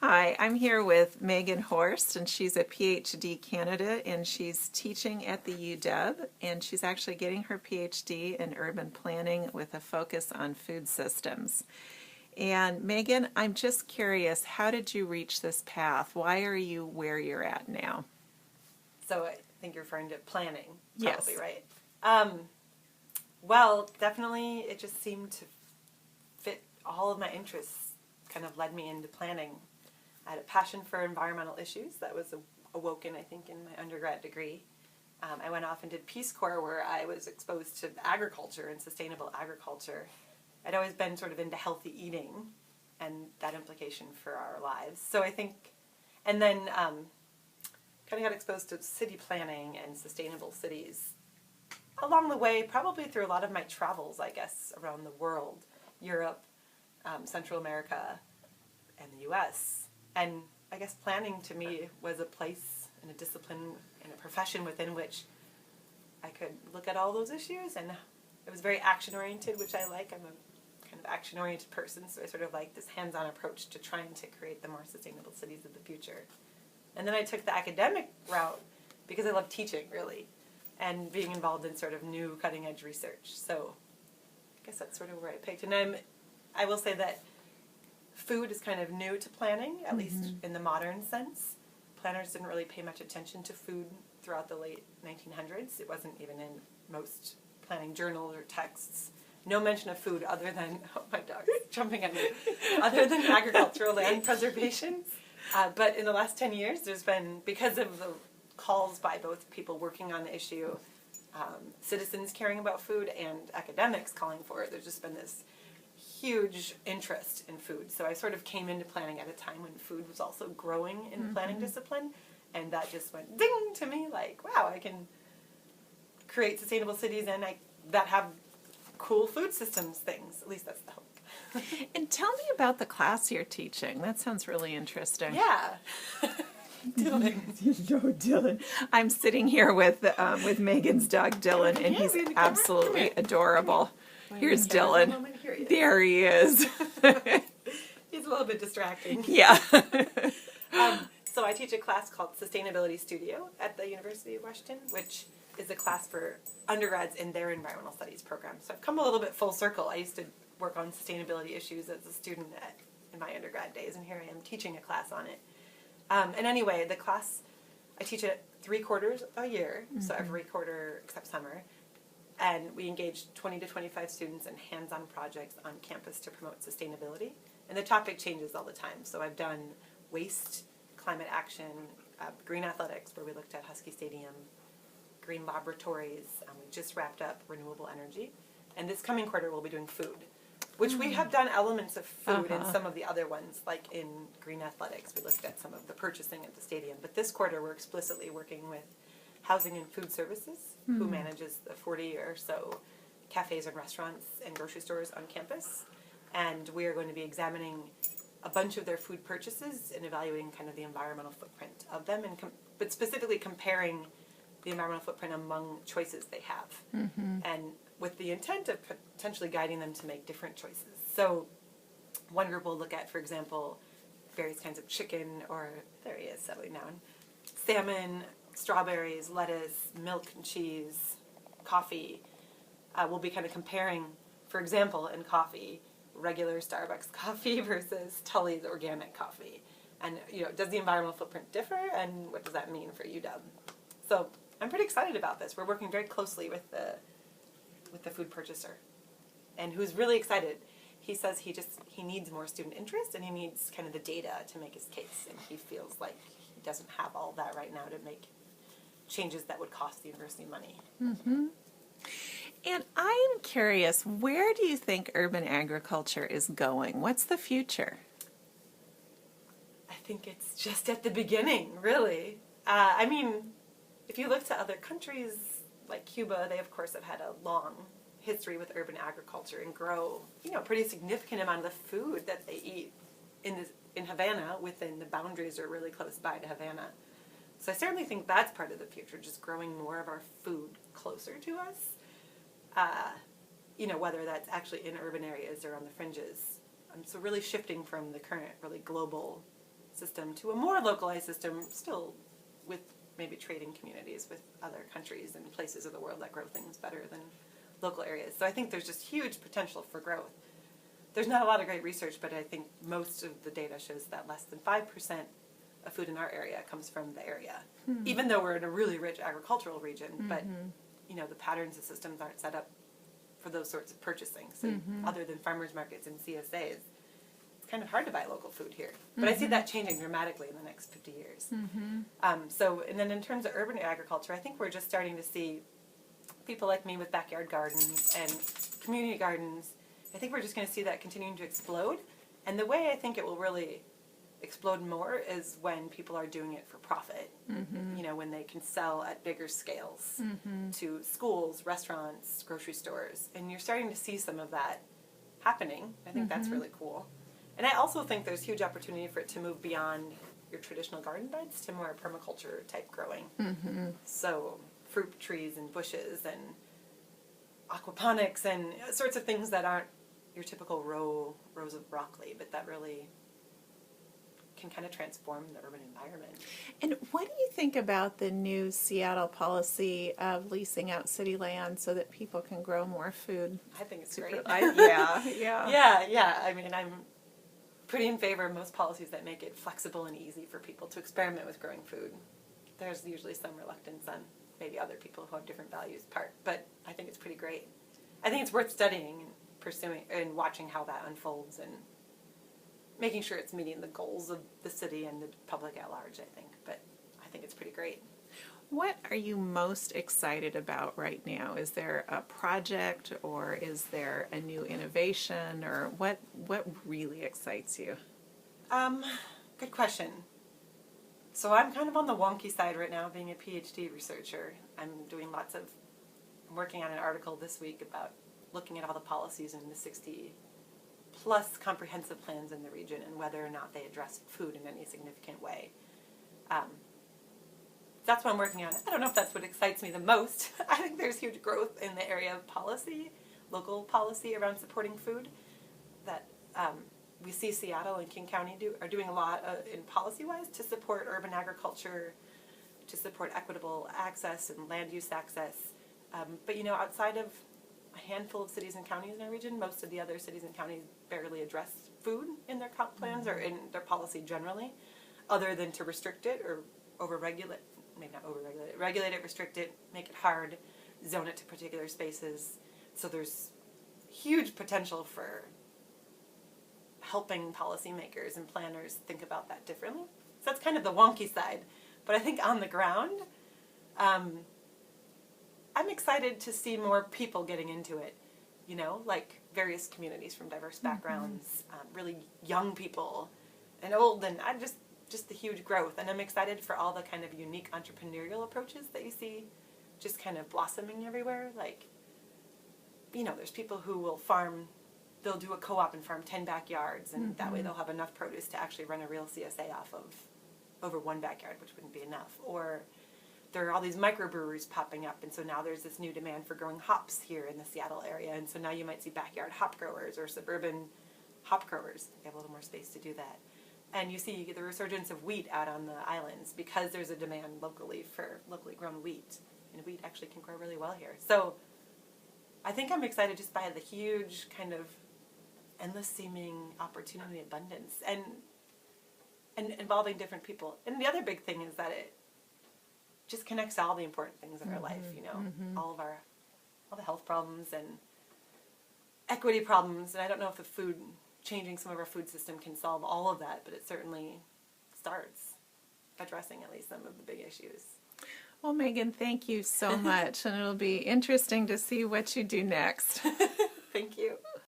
Hi, I'm here with Megan Horst, and she's a PhD candidate, and she's teaching at the UW, and she's actually getting her PhD in urban planning with a focus on food systems. And Megan, I'm just curious, how did you reach this path? Why are you where you're at now? So I think you're referring to planning, Yes. probably, right? Well, definitely it just seemed to fit all of my interests, kind of led me into planning. I had a passion for environmental issues that was awoken, I think, in my undergrad degree. I went off and did Peace Corps, where I was exposed to agriculture and sustainable agriculture. I'd always been sort of into healthy eating and that implication for our lives. So I think, and then kind of got exposed to city planning and sustainable cities along the way, probably through a lot of my travels, I guess, around the world, Europe, Central America, and the U.S. And I guess planning to me was a place and a discipline and a profession within which I could look at all those issues, and it was very action-oriented, which I like. I'm a kind of action-oriented person, so I sort of like this hands-on approach to trying to create the more sustainable cities of the future. And then I took the academic route because I love teaching, really, and being involved in sort of new cutting-edge research. So I guess that's sort of where I picked. And I will say that food is kind of new to planning, at least in the modern sense. Planners didn't really pay much attention to food throughout the late 1900s. It wasn't even in most planning journals or texts. No mention of food other than, oh my dog's jumping at me, other than agricultural land preservation. But in the last 10 years, there's been, because of the calls by both people working on the issue, citizens caring about food, and academics calling for it, there's just been this huge interest in food. So I sort of came into planning at a time when food was also growing in the planning discipline, and that just went ding to me, like, wow, I can create sustainable cities that have cool food systems things. At least that's the hope. And tell me about the class you're teaching. That sounds really interesting. Yeah. Dylan. No, Dylan. I'm sitting here with Megan's dog, Dylan, and he's absolutely adorable. Here's Dylan. Here he is. There he is. He's a little bit distracting. Yeah. So I teach a class called Sustainability Studio at the University of Washington, which is a class for undergrads in their environmental studies program. So I've come a little bit full circle. I used to work on sustainability issues as a student in my undergrad days, and here I am teaching a class on it. And anyway, the class, I teach it 3 quarters a year, so every quarter except summer. And we engage 20 to 25 students in hands-on projects on campus to promote sustainability. And the topic changes all the time. So I've done waste, climate action, green athletics, where we looked at Husky Stadium, green laboratories. We just wrapped up renewable energy. And this coming quarter we'll be doing food, which we have done elements of food in some of the other ones, like in green athletics. We looked at some of the purchasing at the stadium. But this quarter we're explicitly working with Housing and Food Services, who manages the 40 or so cafes and restaurants and grocery stores on campus. And we are going to be examining a bunch of their food purchases and evaluating kind of the environmental footprint of them, but specifically comparing the environmental footprint among choices they have. And with the intent of potentially guiding them to make different choices. So one group will look at, for example, various kinds of chicken, or there he is settling down, salmon, strawberries, lettuce, milk and cheese, coffee. We'll be kind of comparing, for example, in coffee, regular Starbucks coffee versus Tully's organic coffee. And, does the environmental footprint differ, and what does that mean for UW? So I'm pretty excited about this. We're working very closely with the food purchaser, and who's really excited. He says he needs more student interest, and he needs kind of the data to make his case, and he feels like he doesn't have all that right now to make changes that would cost the university money. And I'm curious, where do you think urban agriculture is going? What's the future? I think it's just at the beginning, really. If you look to other countries like Cuba, they of course have had a long history with urban agriculture and grow, a pretty significant amount of the food that they eat in Havana, within the boundaries, are really close by to Havana. So I certainly think that's part of the future, just growing more of our food closer to us. Whether that's actually in urban areas or on the fringes. So really shifting from the current really global system to a more localized system, still with maybe trading communities with other countries and places of the world that grow things better than local areas. So I think there's just huge potential for growth. There's not a lot of great research, but I think most of the data shows that less than 5% of food in our area comes from the area, even though we're in a really rich agricultural region. But the patterns of systems aren't set up for those sorts of purchasing. So other than farmers markets and CSAs, it's kind of hard to buy local food here. But I see that changing dramatically in the next 50 years. And then in terms of urban agriculture, I think we're just starting to see people like me with backyard gardens and community gardens. I think we're just going to see that continuing to explode. And the way I think it will really explode more is when people are doing it for profit. When they can sell at bigger scales to schools, restaurants, grocery stores. And you're starting to see some of that happening. I think that's really cool. And I also think there's huge opportunity for it to move beyond your traditional garden beds to more permaculture type growing. So fruit trees and bushes and aquaponics and sorts of things that aren't your typical rows of broccoli, but that really can kind of transform the urban environment. And what do you think about the new Seattle policy of leasing out city land so that people can grow more food? I think it's great. Yeah. I mean, I'm pretty in favor of most policies that make it flexible and easy for people to experiment with growing food. There's usually some reluctance on maybe other people who have different values part, but I think it's pretty great. I think it's worth studying and pursuing and watching how that unfolds and making sure it's meeting the goals of the city and the public at large, I think. But I think it's pretty great. What are you most excited about right now? Is there a project or is there a new innovation or what really excites you? Good question. So I'm kind of on the wonky side right now, being a PhD researcher. I'm working on an article this week about looking at all the policies in the 60 plus comprehensive plans in the region and whether or not they address food in any significant way. That's what I'm working on. I don't know if that's what excites me the most. I think there's huge growth in the area of policy, local policy around supporting food. That we see Seattle and King County are doing a lot in policy-wise to support urban agriculture, to support equitable access and land use access. But outside of a handful of cities and counties in our region, most of the other cities and counties barely address food in their comp plans or in their policy generally, other than to restrict it or overregulate, maybe not overregulate it, regulate it, restrict it, make it hard, zone it to particular spaces. So there's huge potential for helping policymakers and planners think about that differently. So that's kind of the wonky side. But I think on the ground, I'm excited to see more people getting into it, like various communities from diverse backgrounds, really young people and old, and I just the huge growth. And I'm excited for all the kind of unique entrepreneurial approaches that you see just kind of blossoming everywhere. Like, there's people who will they'll do a co-op and farm 10 backyards, and that way they'll have enough produce to actually run a real CSA off of over one backyard, which wouldn't be enough. Or there are all these microbreweries popping up, and so now there's this new demand for growing hops here in the Seattle area, and so now you might see backyard hop growers or suburban hop growers. They have a little more space to do that. And you see the resurgence of wheat out on the islands because there's a demand locally for locally grown wheat, and wheat actually can grow really well here. So I think I'm excited just by the huge kind of endless seeming opportunity abundance and involving different people. And the other big thing is that it just connects all the important things in our life, all the health problems and equity problems. And I don't know if changing some of our food system can solve all of that, but it certainly starts addressing at least some of the big issues. Well, Megan, thank you so much. And it'll be interesting to see what you do next. Thank you.